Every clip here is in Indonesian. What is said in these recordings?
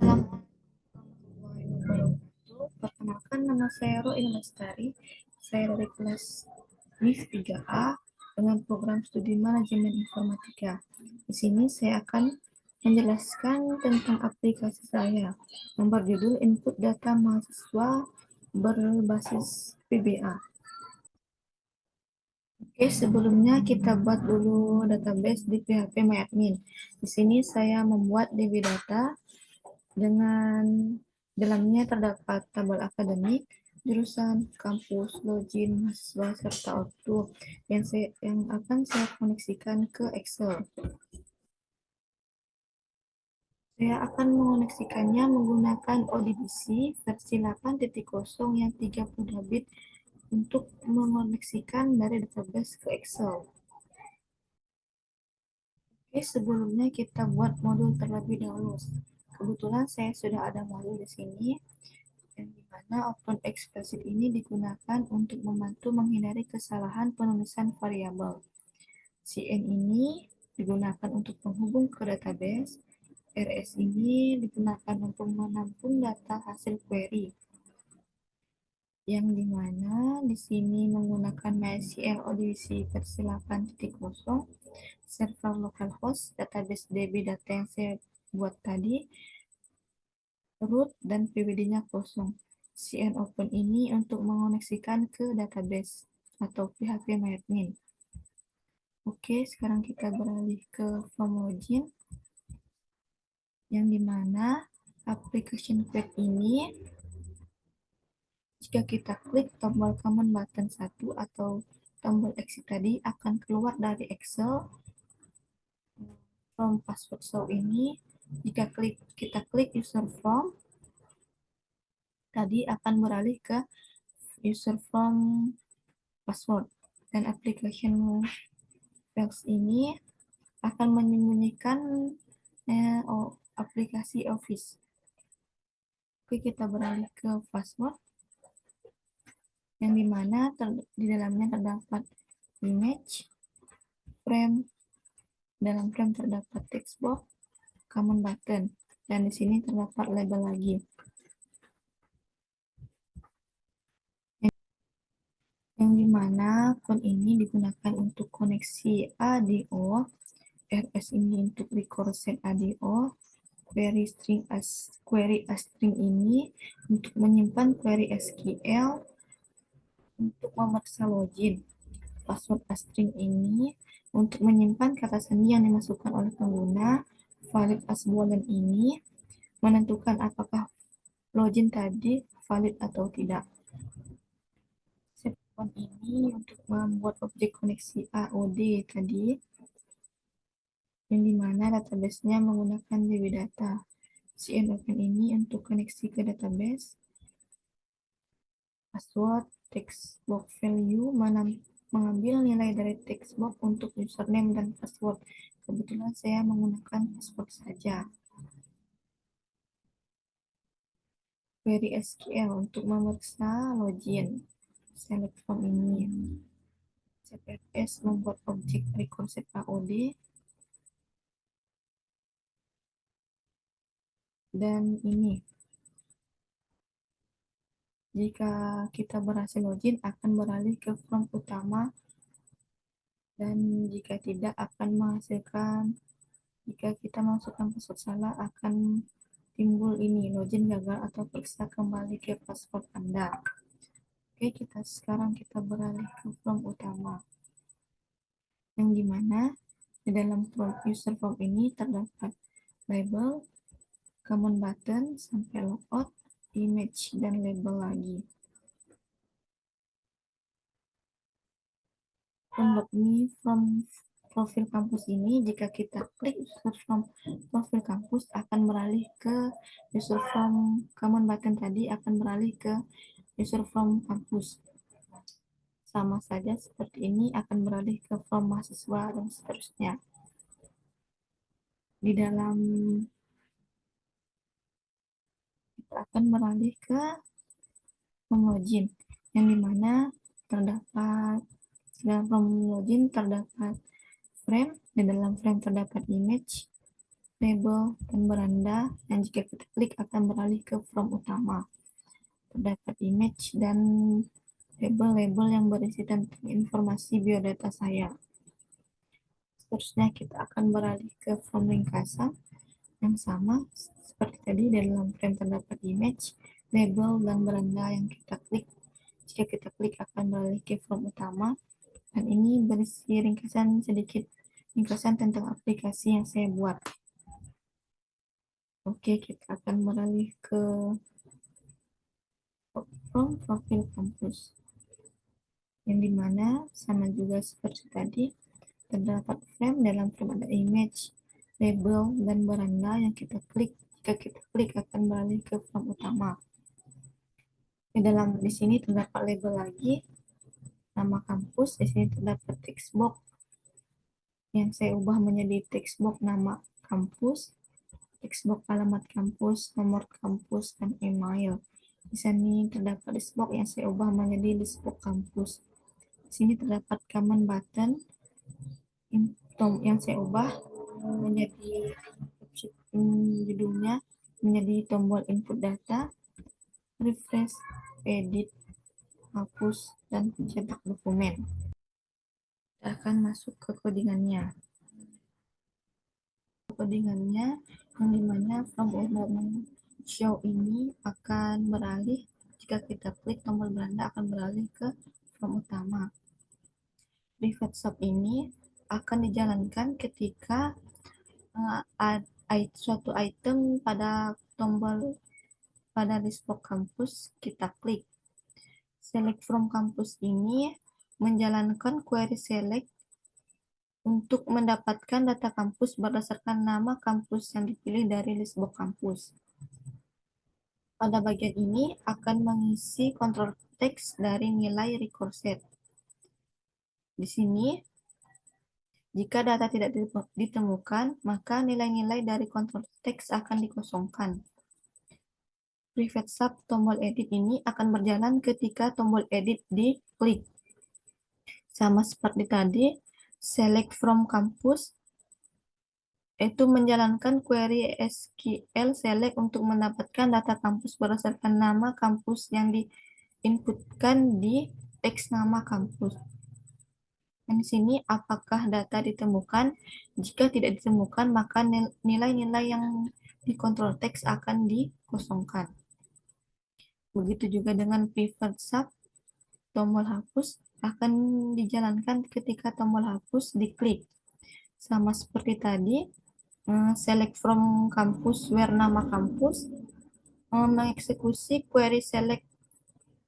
Assalamualaikum warahmatullahi wabarakatuh. Perkenalkan, nama saya Roina Lestari. Saya dari kelas MIF 3A dengan program studi manajemen informatika. Di sini saya akan menjelaskan tentang aplikasi saya yang berjudul Input Data Mahasiswa berbasis PBA. Oke, sebelumnya kita buat dulu database di PHP MyAdmin. Di sini saya membuat DB data dengan dalamnya terdapat tabel akademik, jurusan, kampus, login, mahasiswa, serta auto yang akan saya koneksikan ke Excel. Saya akan mengoneksikannya menggunakan ODBC versi 8.0 yang 32 bit untuk mengoneksikan dari database ke Excel. Oke, sebelumnya kita buat modul terlebih dahulu. Kebetulan saya sudah ada modul di sini, yang dimana Open Explicit ini digunakan untuk membantu menghindari kesalahan penulisan variabel. CN ini digunakan untuk menghubung ke database. RS ini digunakan untuk menampung data hasil query, yang dimana di sini menggunakan MySQL Odyssey versi 8.0, server localhost, database DB data yang saya buat tadi, root dan PWD-nya kosong. CN Open ini untuk mengoneksikan ke database atau PHP MyAdmin. Oke, sekarang kita beralih ke form login, yang dimana application query ini jika kita klik tombol command button 1 atau tombol exit tadi akan keluar dari Excel from password show ini. Jika kita klik user form tadi akan beralih ke user form password, dan application files ini akan menyembunyikan aplikasi Office. Oke, kita beralih ke password, yang dimana di dalamnya terdapat image, frame, dalam frame terdapat text box, command button, dan di sini terdapat label lagi. Yang dimana code ini digunakan untuk koneksi ADO, RS ini untuk record set ADO, query string ini untuk menyimpan query SQL untuk memeriksa login. Password string ini untuk menyimpan kata sandi yang dimasukkan oleh pengguna. Valid as boolean ini menentukan apakah login tadi valid atau tidak. Set ini untuk membuat objek koneksi AOD tadi, yang dimana database-nya menggunakan DB data. CN Open ini untuk koneksi ke database. Password text box value mengambil nilai dari text box untuk username dan password. Kebetulan saya menggunakan password saja. Query SQL untuk memeriksa login. Select from ini. CPS membuat objek record set AOD. Dan ini, jika kita berhasil login akan beralih ke form utama, dan jika tidak akan menghasilkan, jika kita masukkan password salah akan timbul ini login gagal atau periksa kembali ke password Anda. Oke, sekarang kita beralih ke form utama, yang dimana di dalam user form ini terdapat label, command button, sampai logout, image, dan label lagi. Untuk ini from profil kampus ini, jika kita klik user form profil kampus akan beralih ke user form command button tadi akan beralih ke user form kampus. Sama saja seperti ini akan beralih ke form mahasiswa dan seterusnya. Di dalam kita akan beralih ke form login, yang dimana terdapat dalam form login terdapat frame, di dalam frame terdapat image, label, dan beranda, dan jika kita klik akan beralih ke from utama. Terdapat image dan label-label yang berisi tentang informasi biodata saya. Seterusnya kita akan beralih ke from ringkasan yang sama seperti tadi. Dalam frame terdapat image, label, dan beranda yang kita klik. Jika kita klik akan beralih ke from utama, dan ini berisi ringkasan sedikit, ringkasan tentang aplikasi yang saya buat. Oke, kita akan beralih ke from profil kampus, yang dimana sama juga seperti tadi, terdapat frame. Dalam frame ada image, label, dan beranda yang kita klik. Jika kita klik akan beralih ke frame utama. Di sini terdapat label lagi, nama kampus. Di sini terdapat text box yang saya ubah menjadi text box nama kampus, text box alamat kampus, nomor kampus, dan email. Di sini terdapat list box yang saya ubah menjadi list box kampus. Di sini terdapat command button yang saya ubah menjadi judulnya menjadi tombol input data, refresh, edit, hapus, dan cetak dokumen. Kita akan masuk ke codingannya. Codingannya yang dimana from order show ini akan beralih jika kita klik tombol beranda akan beralih ke from utama. Private sub ini akan dijalankan ketika suatu item pada tombol pada list box kampus kita klik. Select from kampus ini menjalankan query select untuk mendapatkan data kampus berdasarkan nama kampus yang dipilih dari list box kampus. Pada bagian ini akan mengisi kontrol teks dari nilai record set. Di sini, jika data tidak ditemukan, maka nilai-nilai dari kontrol teks akan dikosongkan. Private sub tombol edit ini akan berjalan ketika tombol edit diklik. Sama seperti tadi, select from campus itu menjalankan query SQL select untuk mendapatkan data kampus berdasarkan nama kampus yang diinputkan di teks nama kampus. Dan di sini apakah data ditemukan? Jika tidak ditemukan, maka nilai-nilai yang dikontrol teks akan dikosongkan. Begitu juga dengan pivot sub, tombol hapus akan dijalankan ketika tombol hapus diklik. Sama seperti tadi, select from kampus where nama kampus mengeksekusi query select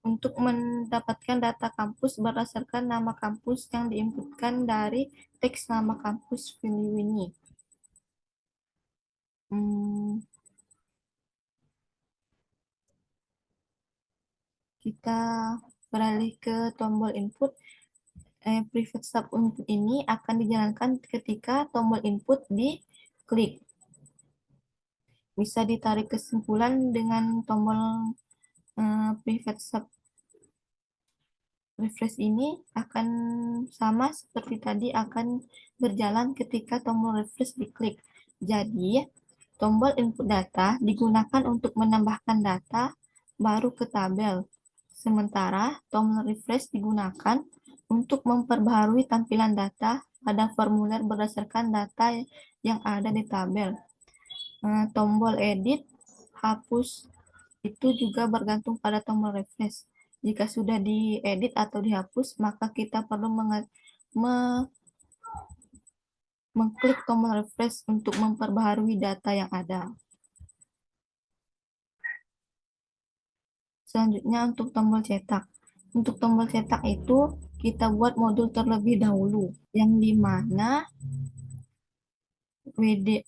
untuk mendapatkan data kampus berdasarkan nama kampus yang diinputkan dari teks nama kampus value ini. Kita beralih ke tombol input. Private sub input ini akan dijalankan ketika tombol input diklik. Bisa ditarik kesimpulan dengan tombol private sub refresh ini akan sama seperti tadi, akan berjalan ketika tombol refresh diklik. Jadi, tombol input data digunakan untuk menambahkan data baru ke tabel. Sementara tombol refresh digunakan untuk memperbaharui tampilan data pada formulir berdasarkan data yang ada di tabel. Tombol edit, hapus itu juga bergantung pada tombol refresh. Jika sudah diedit atau dihapus, maka kita perlu mengklik tombol refresh untuk memperbaharui data yang ada. Selanjutnya untuk tombol cetak. Untuk tombol cetak itu kita buat modul terlebih dahulu, yang dimana WD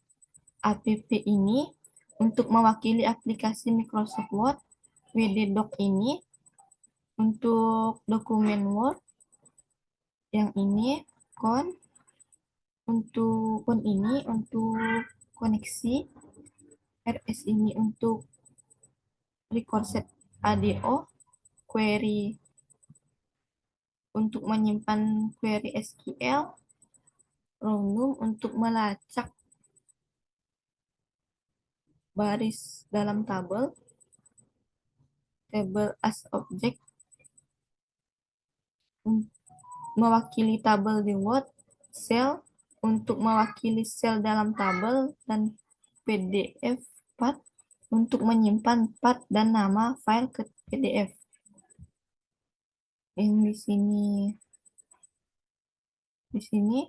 app ini untuk mewakili aplikasi Microsoft Word, WD Doc ini untuk dokumen Word, yang ini untuk ini untuk koneksi, RS ini untuk record set audio, query untuk menyimpan query SQL, Rownum untuk melacak baris dalam tabel, table as object, mewakili tabel di Word, cell untuk mewakili sel dalam tabel, dan PDF path untuk menyimpan path dan nama file ke PDF. Yang di sini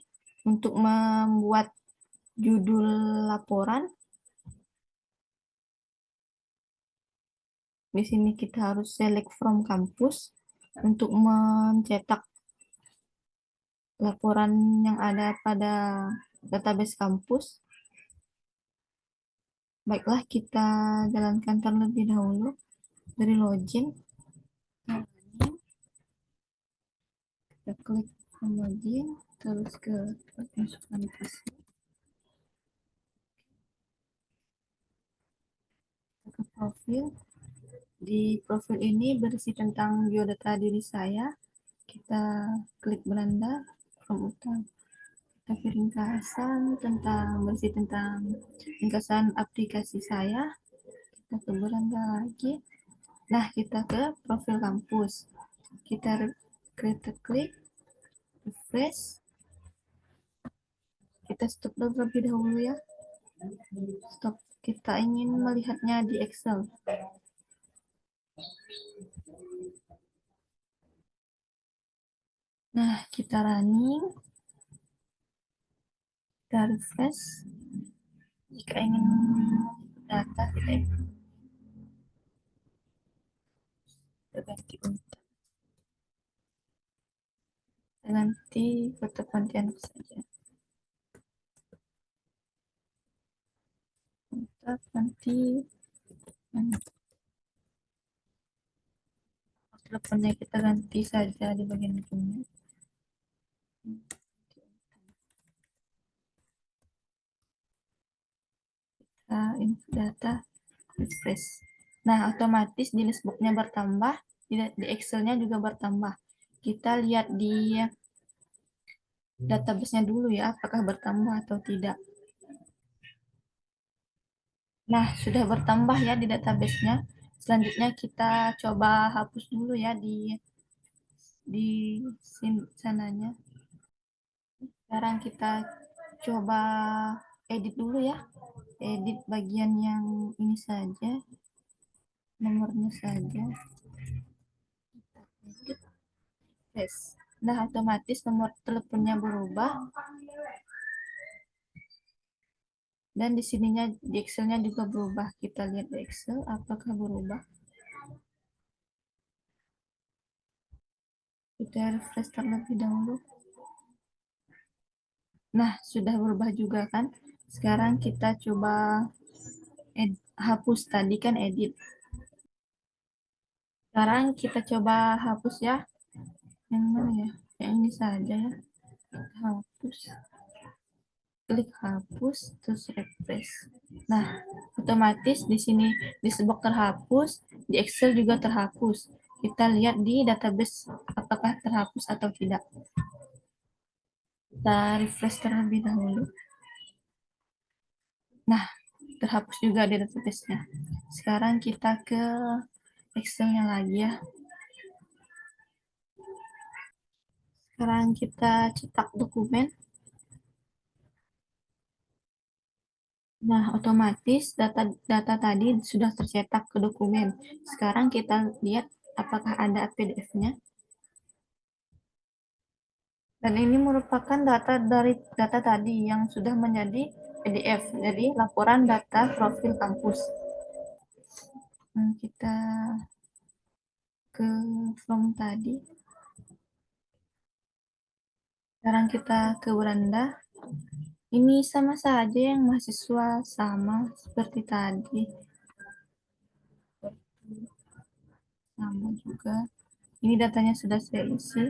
untuk membuat judul laporan, di sini kita harus select from kampus untuk mencetak laporan yang ada pada database kampus. Baiklah, kita jalankan terlebih dahulu dari login. Kita klik login, terus ke masukkan password, ke profil. Di profil ini berisi tentang biodata diri saya. Kita klik beranda from utama. Kita ke ringkasan berisi tentang ringkasan aplikasi saya. Kita ke beranda lagi. Nah, kita ke profil kampus. Kita klik refresh. Kita stop terlebih dahulu ya. Stop. Kita ingin melihatnya di Excel. Nah, kita running. Kita refresh. Jika ingin data, kita ganti untuk. Nanti foto konten saja. Nanti teleponnya kita ganti saja di bagian ujungnya. Info data refresh. Nah, otomatis di listbox-nya bertambah, di Excel-nya juga bertambah. Kita lihat di database-nya dulu ya, apakah bertambah atau tidak. Nah, sudah bertambah ya di database-nya. Selanjutnya kita coba hapus dulu ya di sananya. Sekarang kita coba edit dulu ya. Edit bagian yang ini saja. Nomornya saja. Edit. Yes. Nah, otomatis nomor teleponnya berubah. Dan di sininya di Excel-nya juga berubah. Kita lihat di Excel apakah berubah. Kita refresh terlebih dahulu. Nah, sudah berubah juga kan? Sekarang kita coba hapus, tadi kan edit. Sekarang kita coba hapus ya. Yang mana ya? Yang ini saja ya. Hapus. Klik hapus, terus refresh. Nah, otomatis di sini di box terhapus, di Excel juga terhapus. Kita lihat di database apakah terhapus atau tidak. Kita refresh terlebih dahulu. Nah, terhapus juga di database-nya. Sekarang kita ke Excel-nya lagi ya. Sekarang kita cetak dokumen. Nah, otomatis data tadi sudah tercetak ke dokumen. Sekarang kita lihat apakah ada PDF-nya. Dan ini merupakan data dari data tadi yang sudah menjadi PDF. Jadi laporan data profil kampus. Kita ke form tadi. Sekarang kita ke beranda. Ini sama saja yang mahasiswa, sama seperti tadi. Sama juga. Ini datanya sudah saya isi.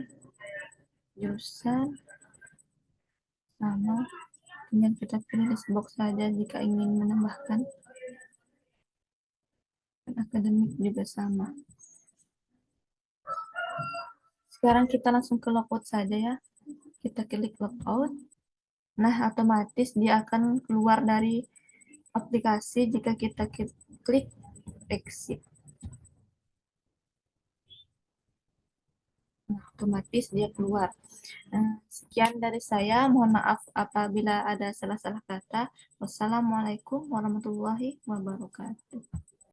Jurusan sama. Kemudian kita pilih list box saja jika ingin menambahkan. Dan akademik juga sama. Sekarang kita langsung ke logout saja ya. Kita klik logout. Nah, otomatis dia akan keluar dari aplikasi jika kita klik exit. Nah, otomatis dia keluar. Sekian dari saya. Mohon maaf apabila ada salah-salah kata. Wassalamualaikum warahmatullahi wabarakatuh.